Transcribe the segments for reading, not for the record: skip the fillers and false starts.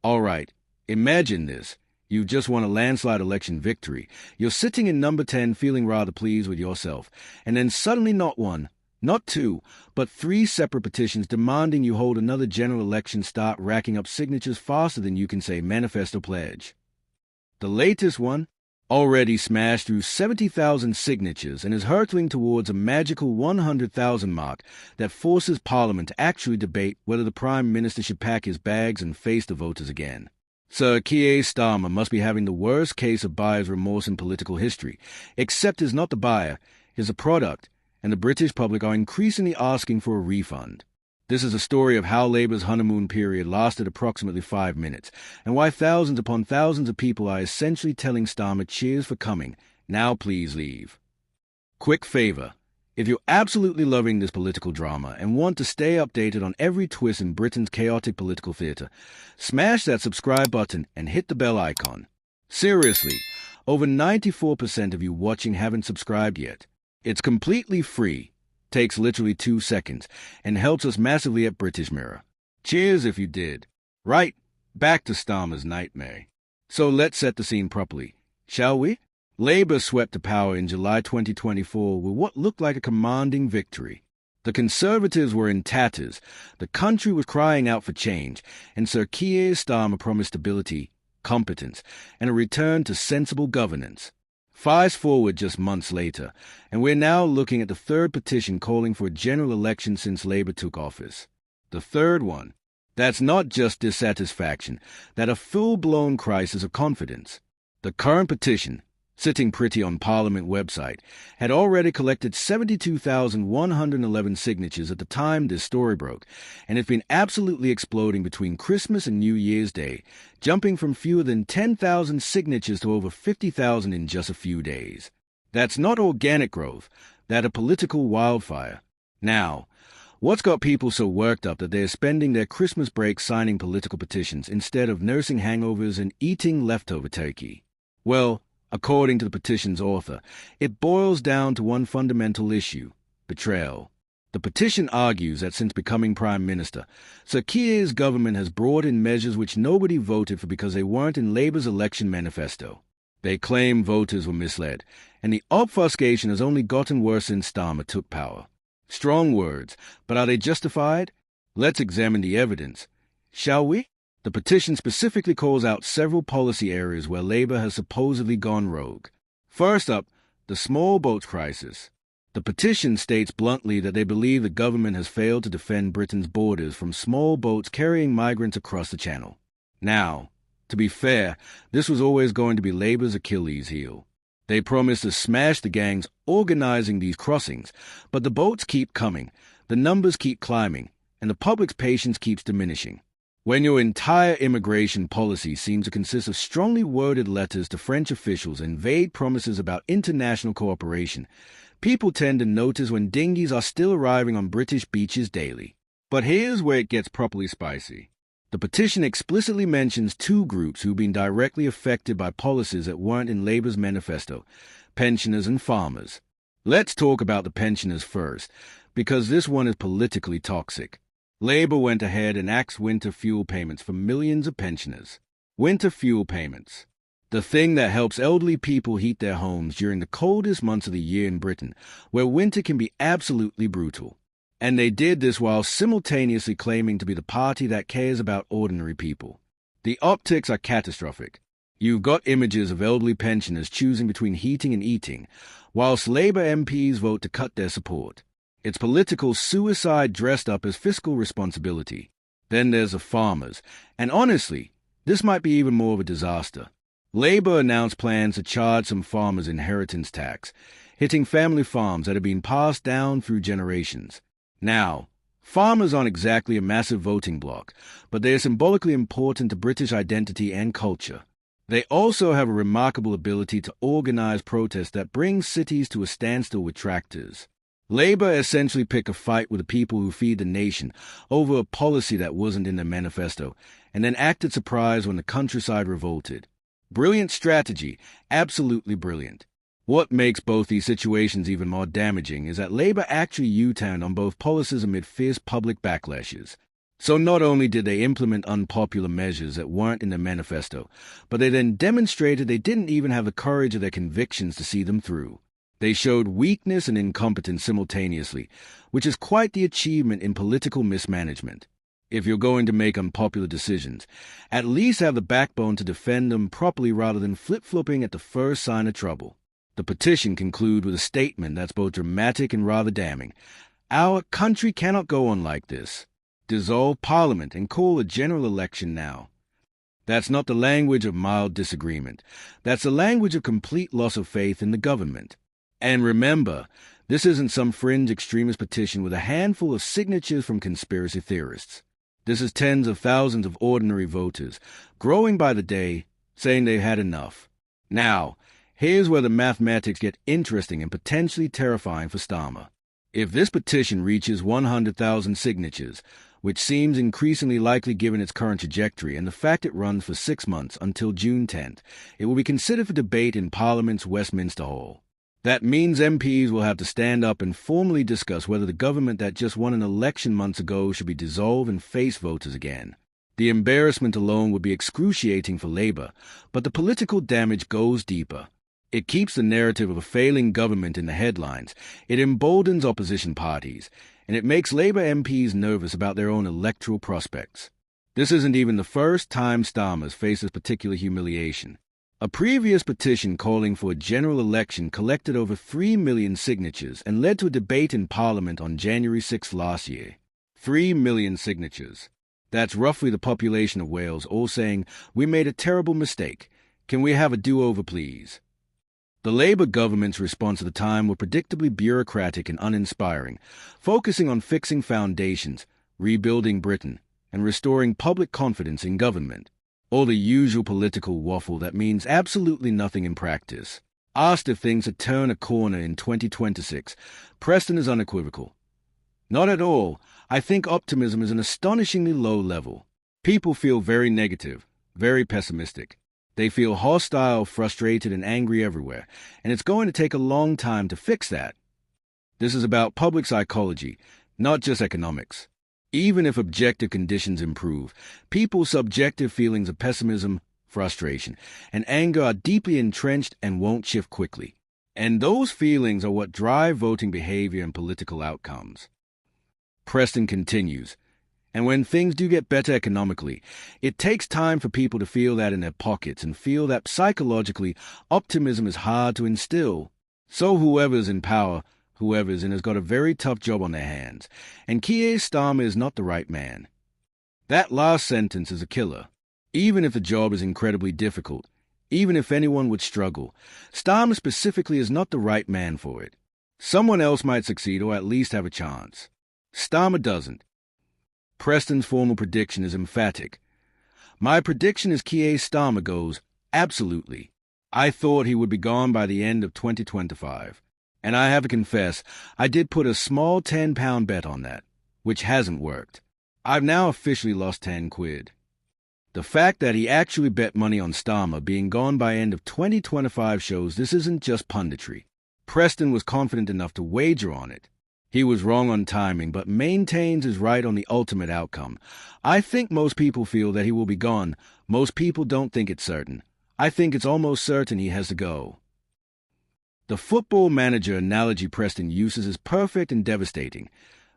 All right, imagine this. You've just won a landslide election victory. You're sitting in number 10 feeling rather pleased with yourself. And then suddenly not one, not two, but three separate petitions demanding you hold another general election start racking up signatures faster than you can say manifesto pledge. The latest one already smashed through 70,000 signatures and is hurtling towards a magical 100,000 mark that forces Parliament to actually debate whether the Prime Minister should pack his bags and face the voters again. Sir Keir Starmer must be having the worst case of buyer's remorse in political history, except he's not the buyer, he's a product, and the British public are increasingly asking for a refund. This is a story of how Labour's honeymoon period lasted approximately 5 minutes, and why thousands upon thousands of people are essentially telling Starmer cheers for coming, now please leave. Quick favour. If you're absolutely loving this political drama and want to stay updated on every twist in Britain's chaotic political theatre, smash that subscribe button and hit the bell icon. Seriously, over 94% of you watching haven't subscribed yet. It's completely free, takes literally 2 seconds, and helps us massively at British Mirror. Cheers if you did. Right, back to Starmer's nightmare. So let's set the scene properly, shall we? Labour swept to power in July 2024 with what looked like a commanding victory. The Conservatives were in tatters, the country was crying out for change, and Sir Keir Starmer promised stability, competence, and a return to sensible governance. Fast forward just months later, and we're now looking at the third petition calling for a general election since Labour took office. The third one. That's not just dissatisfaction, that's a full-blown crisis of confidence. The current petition, sitting pretty on Parliament website, had already collected 72,111 signatures at the time this story broke, and it's been absolutely exploding between Christmas and New Year's Day, jumping from fewer than 10,000 signatures to over 50,000 in just a few days. That's not organic growth, that's a political wildfire. Now, what's got people so worked up that they're spending their Christmas break signing political petitions instead of nursing hangovers and eating leftover turkey? Well, according to the petition's author, it boils down to one fundamental issue: betrayal. The petition argues that since becoming Prime Minister, Sir Keir's government has brought in measures which nobody voted for because they weren't in Labour's election manifesto. They claim voters were misled, and the obfuscation has only gotten worse since Starmer took power. Strong words, but are they justified? Let's examine the evidence, shall we? The petition specifically calls out several policy areas where Labour has supposedly gone rogue. First up, the small boats crisis. The petition states bluntly that they believe the government has failed to defend Britain's borders from small boats carrying migrants across the Channel. Now, to be fair, this was always going to be Labour's Achilles heel. They promised to smash the gangs organising these crossings, but the boats keep coming, the numbers keep climbing, and the public's patience keeps diminishing. When your entire immigration policy seems to consist of strongly worded letters to French officials and vague promises about international cooperation, people tend to notice when dinghies are still arriving on British beaches daily. But here's where it gets properly spicy. The petition explicitly mentions two groups who've been directly affected by policies that weren't in Labour's manifesto: pensioners and farmers. Let's talk about the pensioners first, because this one is politically toxic. Labour went ahead and axed winter fuel payments for millions of pensioners. Winter fuel payments. The thing that helps elderly people heat their homes during the coldest months of the year in Britain, where winter can be absolutely brutal. And they did this while simultaneously claiming to be the party that cares about ordinary people. The optics are catastrophic. You've got images of elderly pensioners choosing between heating and eating, whilst Labour MPs vote to cut their support. It's political suicide dressed up as fiscal responsibility. Then there's the farmers, and honestly, this might be even more of a disaster. Labour announced plans to charge some farmers inheritance tax, hitting family farms that have been passed down through generations. Now, farmers aren't exactly a massive voting bloc, but they are symbolically important to British identity and culture. They also have a remarkable ability to organise protests that bring cities to a standstill with tractors. Labour essentially picked a fight with the people who feed the nation over a policy that wasn't in their manifesto, and then acted surprised when the countryside revolted. Brilliant strategy, absolutely brilliant. What makes both these situations even more damaging is that Labour actually U-turned on both policies amid fierce public backlashes. So not only did they implement unpopular measures that weren't in their manifesto, but they then demonstrated they didn't even have the courage of their convictions to see them through. They showed weakness and incompetence simultaneously, which is quite the achievement in political mismanagement. If you're going to make unpopular decisions, at least have the backbone to defend them properly rather than flip-flopping at the first sign of trouble. The petition concludes with a statement that's both dramatic and rather damning. Our country cannot go on like this. Dissolve Parliament and call a general election now. That's not the language of mild disagreement. That's the language of complete loss of faith in the government. And remember, this isn't some fringe extremist petition with a handful of signatures from conspiracy theorists. This is tens of thousands of ordinary voters, growing by the day, saying they've had enough. Now, here's where the mathematics get interesting and potentially terrifying for Starmer. If this petition reaches 100,000 signatures, which seems increasingly likely given its current trajectory and the fact it runs for 6 months until June 10th, it will be considered for debate in Parliament's Westminster Hall. That means MPs will have to stand up and formally discuss whether the government that just won an election months ago should be dissolved and face voters again. The embarrassment alone would be excruciating for Labour, but the political damage goes deeper. It keeps the narrative of a failing government in the headlines, it emboldens opposition parties, and it makes Labour MPs nervous about their own electoral prospects. This isn't even the first time Starmer's faced this particular humiliation. A previous petition calling for a general election collected over 3 million signatures and led to a debate in Parliament on January 6 last year. 3 million signatures. That's roughly the population of Wales, all saying, "We made a terrible mistake. Can we have a do-over, please?" The Labour government's response at the time was predictably bureaucratic and uninspiring, focusing on fixing foundations, rebuilding Britain, and restoring public confidence in government. All the usual political waffle that means absolutely nothing in practice. Asked if things had turned a corner in 2026, Preston is unequivocal. Not at all. I think optimism is an astonishingly low level. People feel very negative, very pessimistic. They feel hostile, frustrated, and angry everywhere, and it's going to take a long time to fix that. This is about public psychology, not just economics. Even if objective conditions improve, people's subjective feelings of pessimism, frustration, and anger are deeply entrenched and won't shift quickly. And those feelings are what drive voting behavior and political outcomes. Preston continues, and when things do get better economically, it takes time for people to feel that in their pockets and feel that psychologically optimism is hard to instill. So whoever's in power, whoever's in has got a very tough job on their hands, and Keir Starmer is not the right man. That last sentence is a killer. Even if the job is incredibly difficult, even if anyone would struggle, Starmer specifically is not the right man for it. Someone else might succeed or at least have a chance. Starmer doesn't. Preston's formal prediction is emphatic. My prediction is Keir Starmer goes, absolutely. I thought he would be gone by the end of 2025. And I have to confess, I did put a small £10 bet on that, which hasn't worked. I've now officially lost 10 quid. The fact that he actually bet money on Starmer being gone by end of 2025 shows this isn't just punditry. Preston was confident enough to wager on it. He was wrong on timing, but maintains his right on the ultimate outcome. I think most people feel that he will be gone. Most people don't think it's certain. I think it's almost certain he has to go. The football manager analogy Preston uses is perfect and devastating.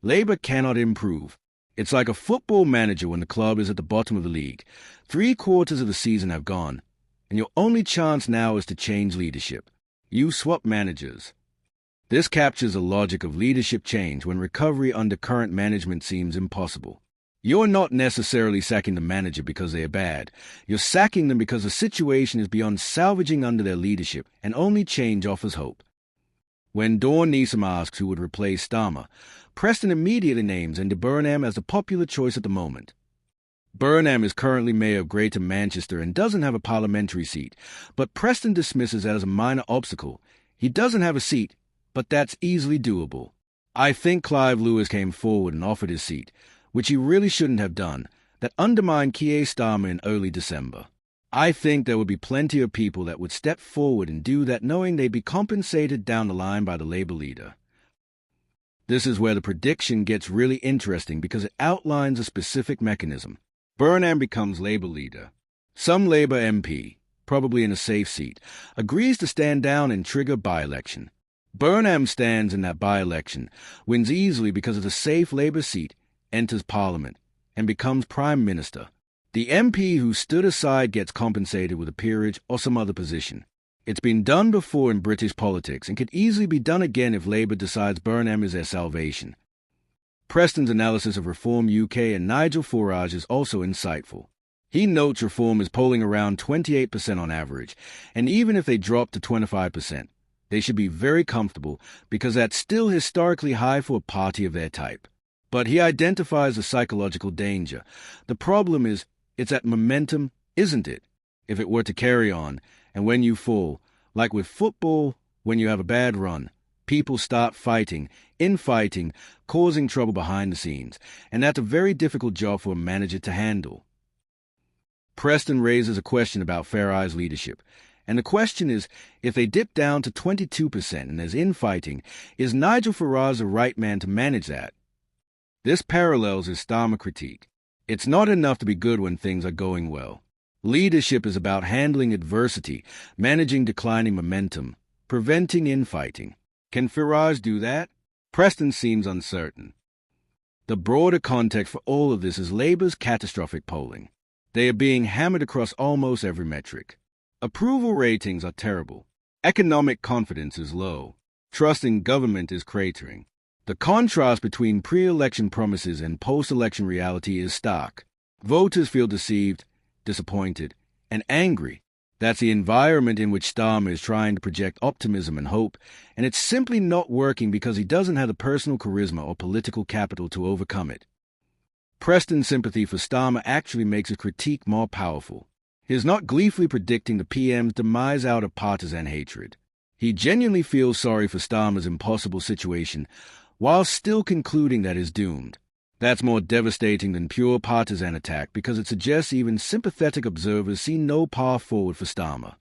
Labour cannot improve. It's like a football manager when the club is at the bottom of the league. 3/4 of the season have gone, and your only chance now is to change leadership. You swap managers. This captures the logic of leadership change when recovery under current management seems impossible. You're not necessarily sacking the manager because they are bad. You're sacking them because the situation is beyond salvaging under their leadership, and only change offers hope. When Dawn Neeson asks who would replace Starmer, Preston immediately names Andy Burnham as the popular choice at the moment. Burnham is currently mayor of Greater Manchester and doesn't have a parliamentary seat, but Preston dismisses that as a minor obstacle. He doesn't have a seat, but that's easily doable. I think Clive Lewis came forward and offered his seat, which he really shouldn't have done, that undermined Keir Starmer in early December. I think there would be plenty of people that would step forward and do that knowing they'd be compensated down the line by the Labour leader. This is where the prediction gets really interesting because it outlines a specific mechanism. Burnham becomes Labour leader. Some Labour MP, probably in a safe seat, agrees to stand down and trigger by-election. Burnham stands in that by-election, wins easily because of the safe Labour seat, enters Parliament, and becomes Prime Minister. The MP who stood aside gets compensated with a peerage or some other position. It's been done before in British politics and could easily be done again if Labour decides Burnham is their salvation. Preston's analysis of Reform UK and Nigel Farage is also insightful. He notes Reform is polling around 28% on average, and even if they drop to 25%, they should be very comfortable because that's still historically high for a party of their type. But he identifies a psychological danger. The problem is, it's at momentum, isn't it? If it were to carry on, and when you fall, like with football, when you have a bad run, people start fighting, infighting, causing trouble behind the scenes, and that's a very difficult job for a manager to handle. Preston raises a question about Faraj's leadership, and the question is, if they dip down to 22% and there's infighting, is Nigel Farage the right man to manage that? This parallels his Starmer critique. It's not enough to be good when things are going well. Leadership is about handling adversity, managing declining momentum, preventing infighting. Can Farage do that? Preston seems uncertain. The broader context for all of this is Labour's catastrophic polling. They are being hammered across almost every metric. Approval ratings are terrible. Economic confidence is low. Trust in government is cratering. The contrast between pre-election promises and post-election reality is stark. Voters feel deceived, disappointed, and angry. That's the environment in which Starmer is trying to project optimism and hope, and it's simply not working because he doesn't have the personal charisma or political capital to overcome it. Preston's sympathy for Starmer actually makes his critique more powerful. He is not gleefully predicting the PM's demise out of partisan hatred. He genuinely feels sorry for Starmer's impossible situation, while still concluding that he's doomed. That's more devastating than pure partisan attack because it suggests even sympathetic observers see no path forward for Starmer.